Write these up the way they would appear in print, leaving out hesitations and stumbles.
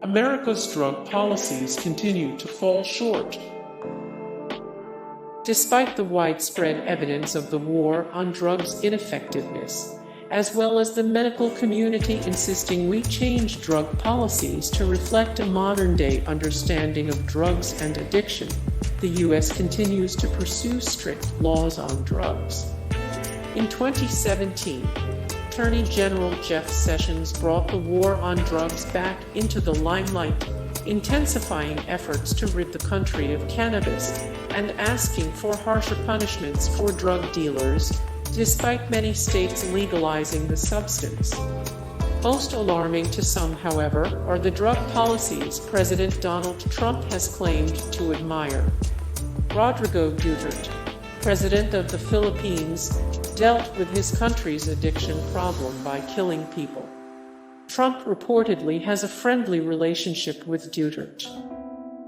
America's drug policies continue to fall short. Despite the widespread evidence of the war on drugs' ineffectiveness, as well as the medical community insisting we change drug policies to reflect a modern-day understanding of drugs and addiction, the U.S. continues to pursue strict laws on drugs. In 2017, Attorney General Jeff Sessions brought the war on drugs back into the limelight, intensifying efforts to rid the country of cannabis and asking for harsher punishments for drug dealers, despite many states legalizing the substance. Most alarming to some, however, are the drug policies President Donald Trump has claimed to admire. Rodrigo Duterte, president of the Philippines, dealt with his country's addiction problem by killing people. Trump reportedly has a friendly relationship with Duterte.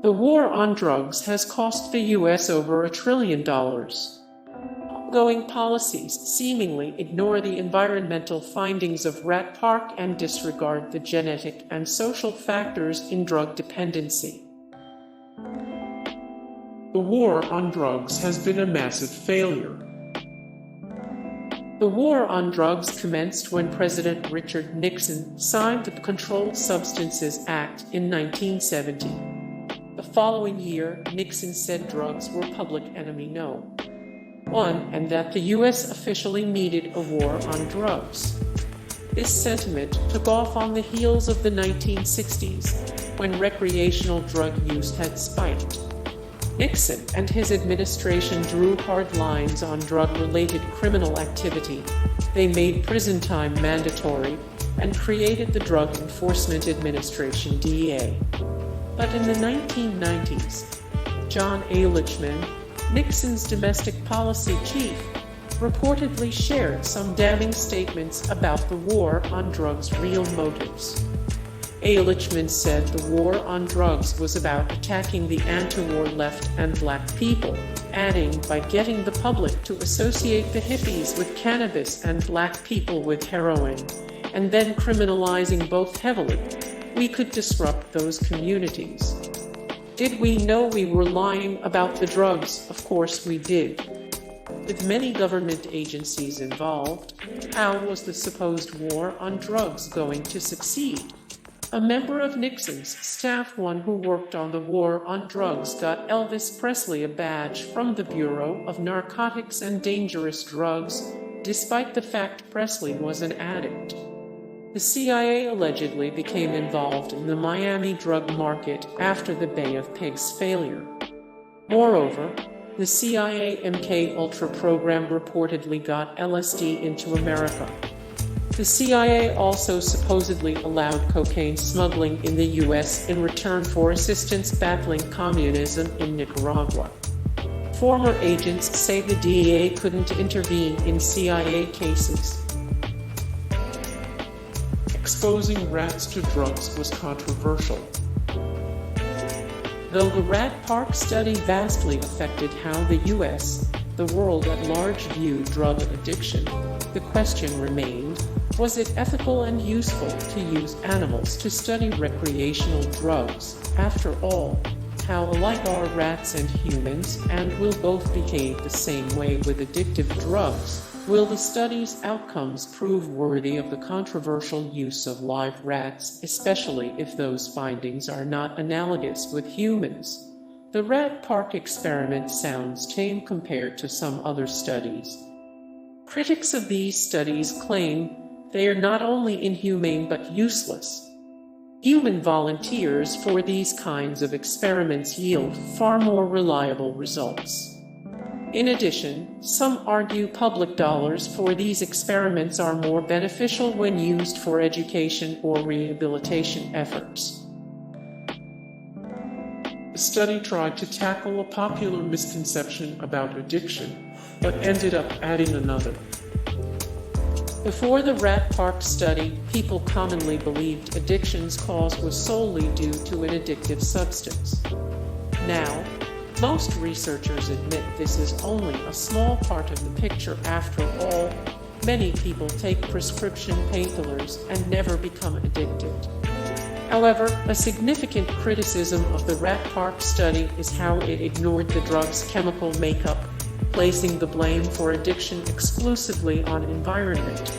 The war on drugs has cost the U.S. over $1 trillion. Ongoing policies seemingly ignore the environmental findings of Rat Park and disregard the genetic and social factors in drug dependency. The war on drugs has been a massive failure. The war on drugs commenced when President Richard Nixon signed the Controlled Substances Act in 1970. The following year, Nixon said drugs were public enemy no. 1, and that the U.S. officially needed a war on drugs. This sentiment took off on the heels of the 1960s, when recreational drug use had spiked. Nixon and his administration drew hard lines on drug-related criminal activity. They made prison time mandatory and created the Drug Enforcement Administration (DEA). But in the 1990s, John A. Lichman, Nixon's domestic policy chief, reportedly shared some damning statements about the war on drugs' real motives. A. Lichman said the war on drugs was about attacking the anti-war left and black people, adding, by getting the public to associate the hippies with cannabis and black people with heroin, and then criminalizing both heavily, we could disrupt those communities. Did we know we were lying about the drugs? Of course we did. With many government agencies involved, how was the supposed war on drugs going to succeed? A member of Nixon's staff, one who worked on the war on drugs, got Elvis Presley a badge from the Bureau of Narcotics and Dangerous Drugs, despite the fact Presley was an addict. The CIA allegedly became involved in the Miami drug market after the Bay of Pigs failure. Moreover, the CIA MK-Ultra program reportedly got LSD into America. The CIA also supposedly allowed cocaine smuggling in the U.S. in return for assistance battling communism in Nicaragua. Former agents say the DEA couldn't intervene in CIA cases. Exposing rats to drugs was controversial. Though the Rat Park study vastly affected how the U.S., the world at large viewed drug addiction, the question remained, was it ethical and useful to use animals to study recreational drugs? After all, how alike are rats and humans, and will both behave the same way with addictive drugs? Will the study's outcomes prove worthy of the controversial use of live rats, especially if those findings are not analogous with humans? The Rat Park experiment sounds tame compared to some other studies. Critics of these studies claim they are not only inhumane but useless. Human volunteers for these kinds of experiments yield far more reliable results. In addition, some argue public dollars for these experiments are more beneficial when used for education or rehabilitation efforts. The study tried to tackle a popular misconception about addiction, but ended up adding another. Before the Rat Park study, people commonly believed addiction's cause was solely due to an addictive substance. Now, Most researchers admit this is only a small part of the picture. After all, many people take prescription painkillers and never become addicted. However, a significant criticism of the Rat Park study is how it ignored the drug's chemical makeup, placing the blame for addiction exclusively on environment.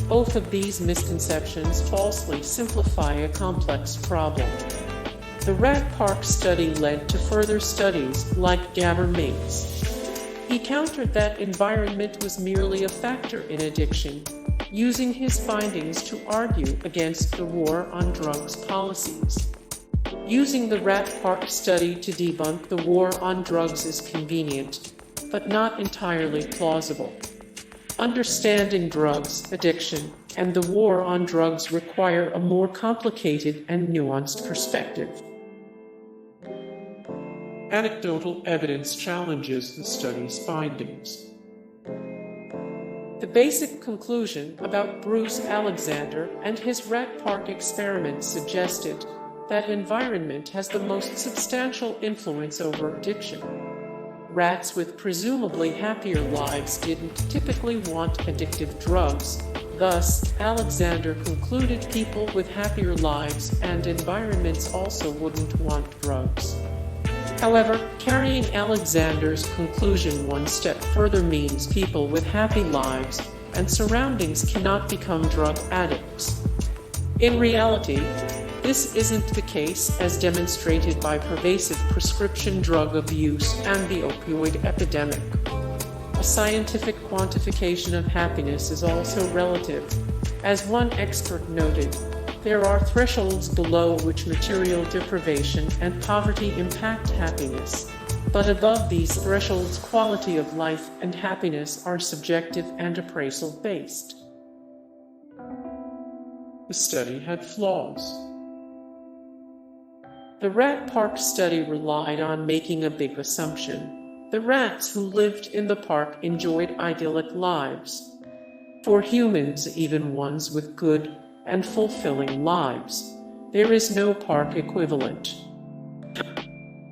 Both of these misconceptions falsely simplify a complex problem. The Rat Park study led to further studies like Gaber-Mates. He countered that environment was merely a factor in addiction, using his findings to argue against the war on drugs policies. Using the Rat Park study to debunk the war on drugs is convenient, but not entirely plausible. Understanding drugs, addiction, and the war on drugs require a more complicated and nuanced perspective. Anecdotal evidence challenges the study's findings. The basic conclusion about Bruce-Alexander and his Rat Park experiment suggested that environment has the most substantial influence over addiction. Rats with presumably happier lives didn't typically want addictive drugs. Thus, Alexander concluded people with happier lives and environments also wouldn't want drugs. However, carrying Alexander's conclusion one step further means people with happy lives and surroundings cannot become drug addicts. In reality, this isn't the case, as demonstrated by pervasive prescription drug abuse and the opioid epidemic. A scientific quantification of happiness is also relative. As one expert noted, there are thresholds below which material deprivation and poverty impact happiness, but above these thresholds, quality of life and happiness are subjective and appraisal-based. The study had flaws. The Rat Park study relied on making a big assumption. The rats who lived in the park enjoyed idyllic lives. For humans, even ones with good and fulfilling lives, there is no park equivalent.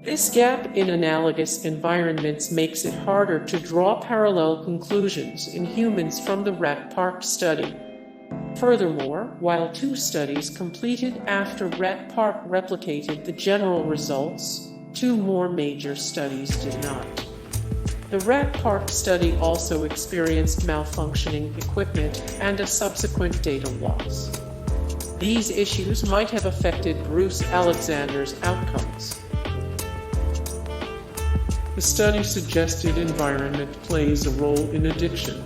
This gap in analogous environments makes it harder to draw parallel conclusions in humans from the Rat Park study. Furthermore, while two studies completed after Rat Park replicated the general results, two more major studies did not. The Rat Park study also experienced malfunctioning equipment and a subsequent data loss. These issues might have affected Bruce-Alexander's outcomes. The study suggested environment plays a role in addiction.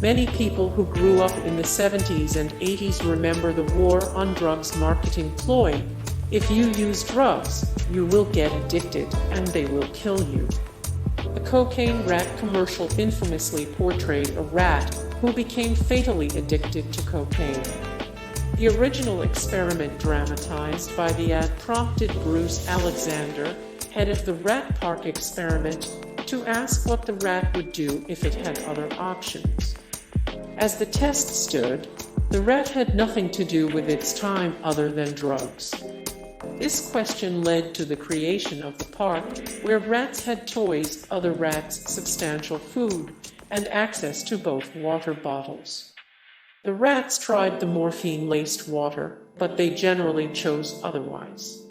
Many people who grew up in the 70s and 80s remember the war on drugs marketing ploy: if you use drugs, you will get addicted and they will kill you. The cocaine rat commercial infamously portrayed a rat who became fatally addicted to cocaine. The original experiment dramatized by the ad prompted Bruce-Alexander, head of the Rat Park experiment, to ask what the rat would do if it had other options. As the test stood, the rat had nothing to do with its time other than drugs. This question led to the creation of the park, where rats had toys, other rats substantial food, and access to both water bottles. The rats tried the morphine-laced water, but they generally chose otherwise.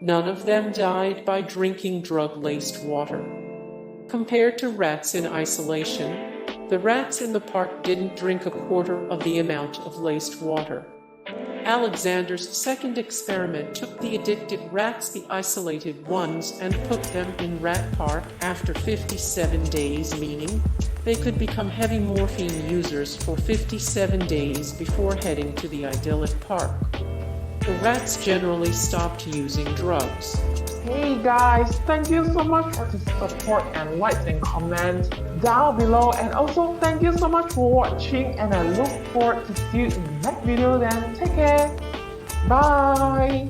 None of them died by drinking drug-laced water. Compared to rats in isolation, the rats in the park didn't drink a quarter of the amount of laced water. Alexander's second experiment took the addicted rats, the isolated ones, and put them in Rat Park after 57 days, meaning they could become heavy morphine users for 57 days before heading to the idyllic park. The rats generally stopped using drugs. Hey guys, thank you so much for the support and likes and comments down below, and also thank you so much for watching, and I look forward to see you in the next video. Then take care, bye.